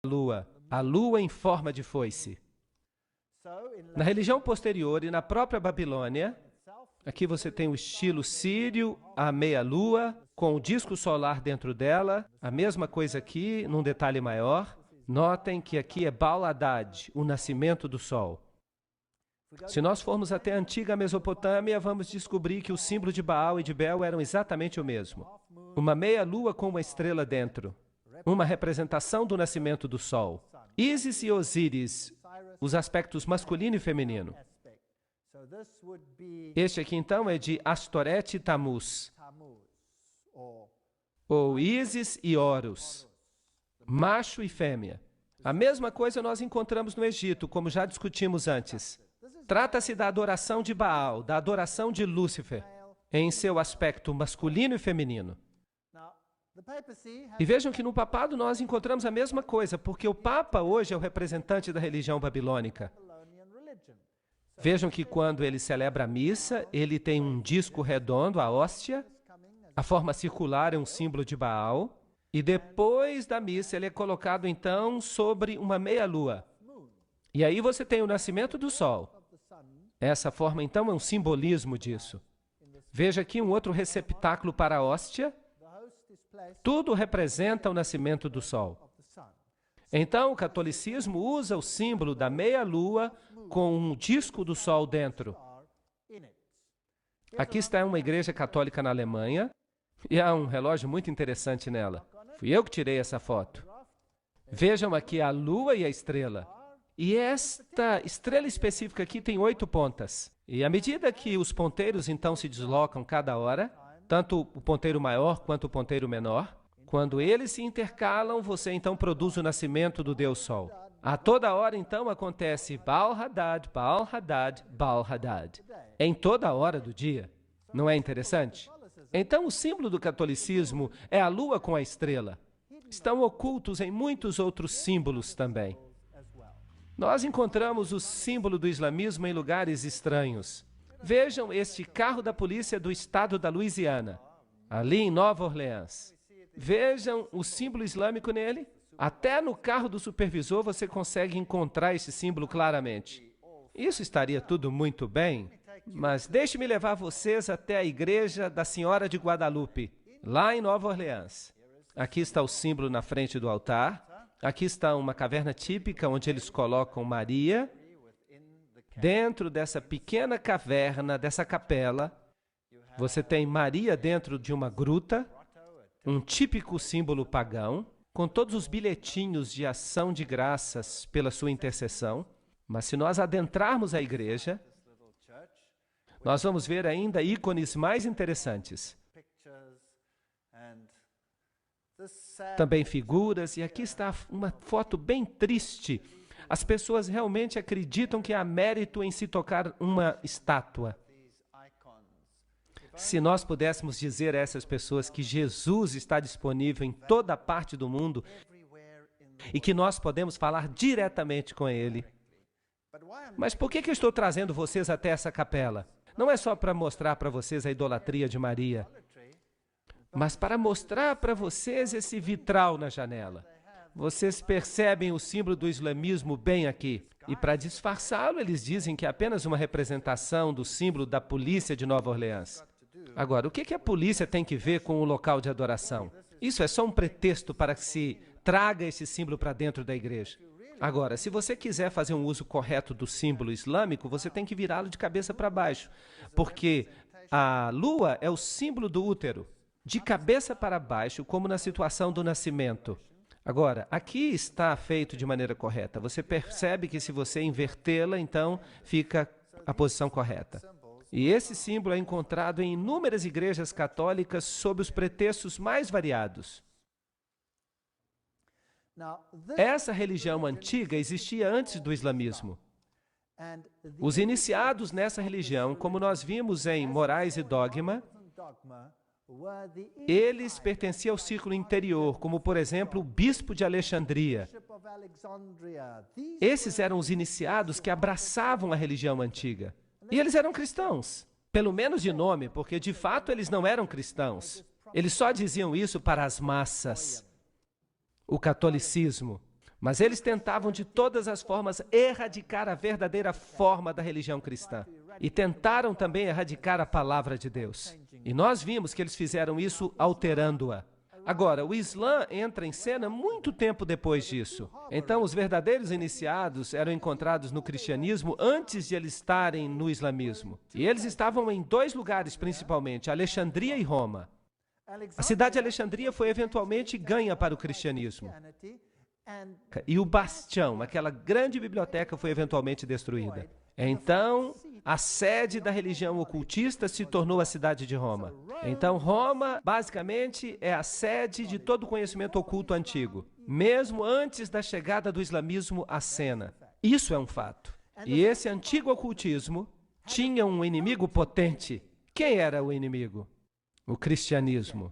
lua, a lua em forma de foice. Na religião posterior e na própria Babilônia, aqui você tem o estilo sírio, a meia-lua, com o disco solar dentro dela, a mesma coisa aqui, num detalhe maior. Notem que aqui é Baal Hadad, o nascimento do sol. Se nós formos até a antiga Mesopotâmia, vamos descobrir que o símbolo de Baal e de Bel eram exatamente o mesmo. Uma meia-lua com uma estrela dentro, uma representação do nascimento do sol. Ísis e Osíris, os aspectos masculino e feminino. Este aqui, então, é de Astoret e Tamuz, ou Ísis e Horus, macho e fêmea. A mesma coisa nós encontramos no Egito, como já discutimos antes. Trata-se da adoração de Baal, da adoração de Lúcifer, em seu aspecto masculino e feminino. E vejam que no papado nós encontramos a mesma coisa, porque o Papa hoje é o representante da religião babilônica. Vejam que quando ele celebra a missa, ele tem um disco redondo, a hóstia, a forma circular é um símbolo de Baal, e depois da missa ele é colocado então sobre uma meia-lua. E aí você tem o nascimento do sol. Essa forma então é um simbolismo disso. Veja aqui um outro receptáculo para a hóstia. Tudo representa o nascimento do sol. Então, o catolicismo usa o símbolo da meia-lua com um disco do sol dentro. Aqui está uma igreja católica na Alemanha e há um relógio muito interessante nela. Fui eu que tirei essa foto. Vejam aqui a lua e a estrela. E esta estrela específica aqui tem 8 pontas. E à medida que os ponteiros então se deslocam cada hora, tanto o ponteiro maior quanto o ponteiro menor, quando eles se intercalam, você então produz o nascimento do Deus Sol. A toda hora então acontece Baal Hadad, Baal Hadad, Baal Hadad. Em toda hora do dia. Não é interessante? Então o símbolo do catolicismo é a lua com a estrela. Estão ocultos em muitos outros símbolos também. Nós encontramos o símbolo do islamismo em lugares estranhos. Vejam este carro da polícia do estado da Louisiana, ali em Nova Orleans. Vejam o símbolo islâmico nele. Até no carro do supervisor você consegue encontrar esse símbolo claramente. Isso estaria tudo muito bem, mas deixe-me levar vocês até a igreja da Senhora de Guadalupe, lá em Nova Orleans. Aqui está o símbolo na frente do altar. Aqui está uma caverna típica onde eles colocam Maria. Dentro dessa pequena caverna, dessa capela, você tem Maria dentro de uma gruta, um típico símbolo pagão, com todos os bilhetinhos de ação de graças pela sua intercessão. Mas se nós adentrarmos a igreja, nós vamos ver ainda ícones mais interessantes. Também figuras, e aqui está uma foto bem triste. As pessoas realmente acreditam que há mérito em se tocar uma estátua. Se nós pudéssemos dizer a essas pessoas que Jesus está disponível em toda parte do mundo e que nós podemos falar diretamente com Ele. Mas por que eu estou trazendo vocês até essa capela? Não é só para mostrar para vocês a idolatria de Maria, mas para mostrar para vocês esse vitral na janela. Vocês percebem o símbolo do islamismo bem aqui. E para disfarçá-lo, eles dizem que é apenas uma representação do símbolo da polícia de Nova Orleans. Agora, o que a polícia tem que ver com o local de adoração? Isso é só um pretexto para que se traga esse símbolo para dentro da igreja. Agora, se você quiser fazer um uso correto do símbolo islâmico, você tem que virá-lo de cabeça para baixo, porque a lua é o símbolo do útero, de cabeça para baixo, como na situação do nascimento. Agora, aqui está feito de maneira correta. Você percebe que se você invertê-la, então fica a posição correta. E esse símbolo é encontrado em inúmeras igrejas católicas sob os pretextos mais variados. Essa religião antiga existia antes do islamismo. Os iniciados nessa religião, como nós vimos em Morais e Dogma, eles pertenciam ao círculo interior, como, por exemplo, o bispo de Alexandria. Esses eram os iniciados que abraçavam a religião antiga. E eles eram cristãos, pelo menos de nome, porque de fato eles não eram cristãos. Eles só diziam isso para as massas. O catolicismo. Mas eles tentavam de todas as formas erradicar a verdadeira forma da religião cristã. E tentaram também erradicar a palavra de Deus. E nós vimos que eles fizeram isso alterando-a. Agora, o Islã entra em cena muito tempo depois disso. Então, os verdadeiros iniciados eram encontrados no cristianismo antes de eles estarem no islamismo. E eles estavam em 2 lugares, principalmente, Alexandria e Roma. A cidade de Alexandria foi eventualmente ganha para o cristianismo. E o bastião, aquela grande biblioteca, foi eventualmente destruída. Então, a sede da religião ocultista se tornou a cidade de Roma. Então, Roma, basicamente, é a sede de todo o conhecimento oculto antigo, mesmo antes da chegada do islamismo à cena. Isso é um fato. E esse antigo ocultismo tinha um inimigo potente. Quem era o inimigo? O cristianismo.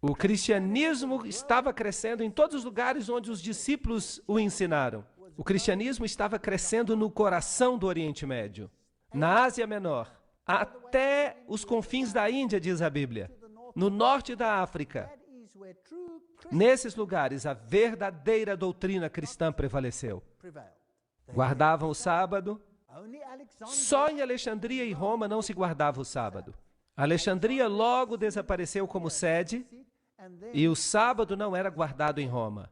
O cristianismo estava crescendo em todos os lugares onde os discípulos o ensinaram. O cristianismo estava crescendo no coração do Oriente Médio, na Ásia Menor, até os confins da Índia, diz a Bíblia, no norte da África. Nesses lugares, a verdadeira doutrina cristã prevaleceu. Guardavam o sábado. Só em Alexandria e Roma não se guardava o sábado. Alexandria logo desapareceu como sede e o sábado não era guardado em Roma.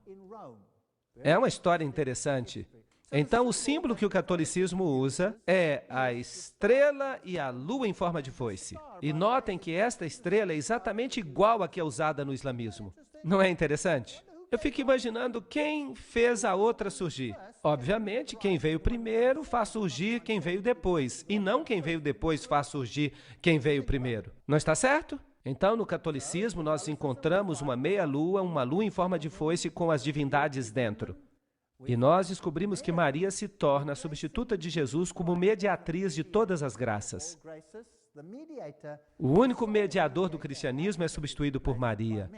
É uma história interessante. Então, o símbolo que o catolicismo usa é a estrela e a lua em forma de foice. E notem que esta estrela é exatamente igual à que é usada no islamismo. Não é interessante? Eu fico imaginando quem fez a outra surgir. Obviamente, quem veio primeiro faz surgir quem veio depois, e não quem veio depois faz surgir quem veio primeiro. Não está certo? Então, no catolicismo, nós encontramos uma meia-lua, uma lua em forma de foice com as divindades dentro. E nós descobrimos que Maria se torna a substituta de Jesus como mediatriz de todas as graças. O único mediador do cristianismo é substituído por Maria.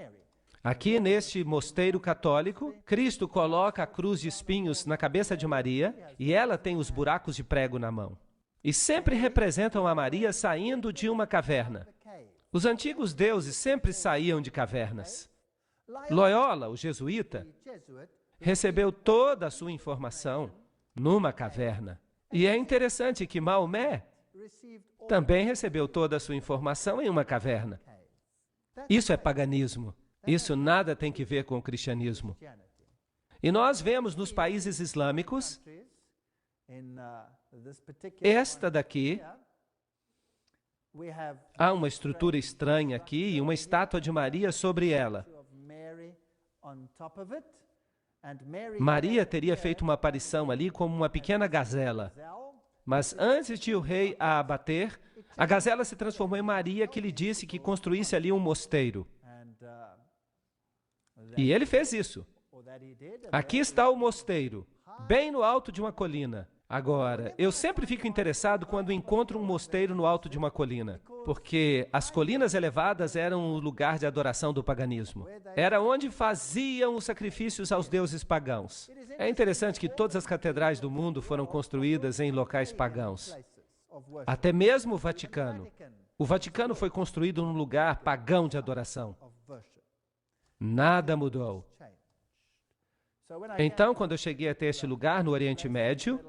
Aqui, neste mosteiro católico, Cristo coloca a cruz de espinhos na cabeça de Maria e ela tem os buracos de prego na mão. E sempre representam a Maria saindo de uma caverna. Os antigos deuses sempre saíam de cavernas. Loyola, o jesuíta, recebeu toda a sua informação numa caverna. E é interessante que Maomé também recebeu toda a sua informação em uma caverna. Isso é paganismo. Isso nada tem que ver com o cristianismo. E nós vemos nos países islâmicos, esta daqui, há uma estrutura estranha aqui e uma estátua de Maria sobre ela. Maria teria feito uma aparição ali como uma pequena gazela. Mas antes de o rei a abater, a gazela se transformou em Maria, que lhe disse que construísse ali um mosteiro. E ele fez isso. Aqui está o mosteiro, bem no alto de uma colina. Agora, eu sempre fico interessado quando encontro um mosteiro no alto de uma colina, porque as colinas elevadas eram o lugar de adoração do paganismo. Era onde faziam os sacrifícios aos deuses pagãos. É interessante que todas as catedrais do mundo foram construídas em locais pagãos. Até mesmo o Vaticano. O Vaticano foi construído num lugar pagão de adoração. Nada mudou. Então, quando eu cheguei até este lugar, no Oriente Médio,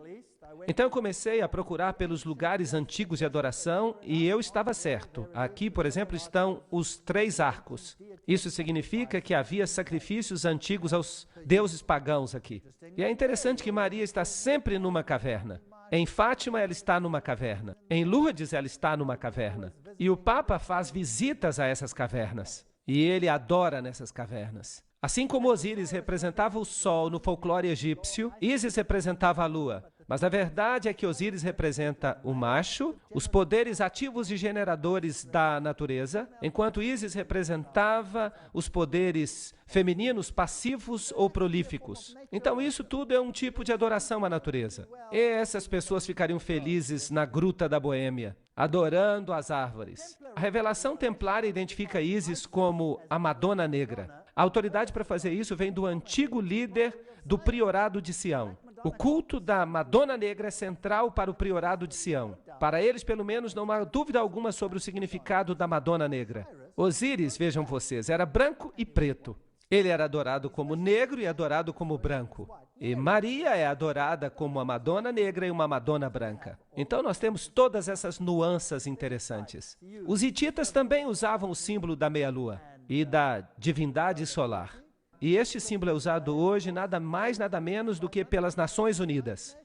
então eu comecei a procurar pelos lugares antigos de adoração e eu estava certo. Aqui, por exemplo, estão os 3 arcos. Isso significa que havia sacrifícios antigos aos deuses pagãos aqui. E é interessante que Maria está sempre numa caverna. Em Fátima, ela está numa caverna. Em Lourdes, ela está numa caverna. E o Papa faz visitas a essas cavernas. E ele adora nessas cavernas. Assim como Osíris representava o sol no folclore egípcio, Ísis representava a lua. Mas a verdade é que Osíris representa o macho, os poderes ativos e generadores da natureza, enquanto Ísis representava os poderes femininos passivos ou prolíficos. Então isso tudo é um tipo de adoração à natureza. E essas pessoas ficariam felizes na Gruta da Boêmia, adorando as árvores. A revelação templária identifica Ísis como a Madonna Negra. A autoridade para fazer isso vem do antigo líder do priorado de Sião. O culto da Madonna Negra é central para o priorado de Sião. Para eles, pelo menos, não há dúvida alguma sobre o significado da Madonna Negra. Osíris, vejam vocês, era branco e preto. Ele era adorado como negro e adorado como branco. E Maria é adorada como uma Madonna negra e uma Madonna branca. Então nós temos todas essas nuances interessantes. Os hititas também usavam o símbolo da meia-lua e da divindade solar. E este símbolo é usado hoje nada mais, nada menos do que pelas Nações Unidas.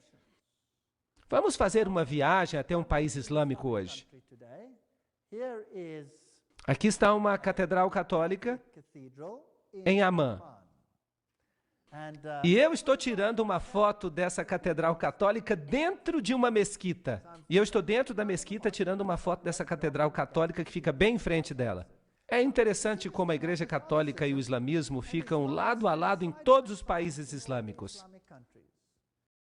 Vamos fazer uma viagem até um país islâmico hoje. Aqui está uma catedral católica em Amman. E eu estou tirando uma foto dessa catedral católica dentro de uma mesquita. E eu estou dentro da mesquita tirando uma foto dessa catedral católica que fica bem em frente dela. É interessante como a Igreja Católica e o islamismo ficam lado a lado em todos os países islâmicos.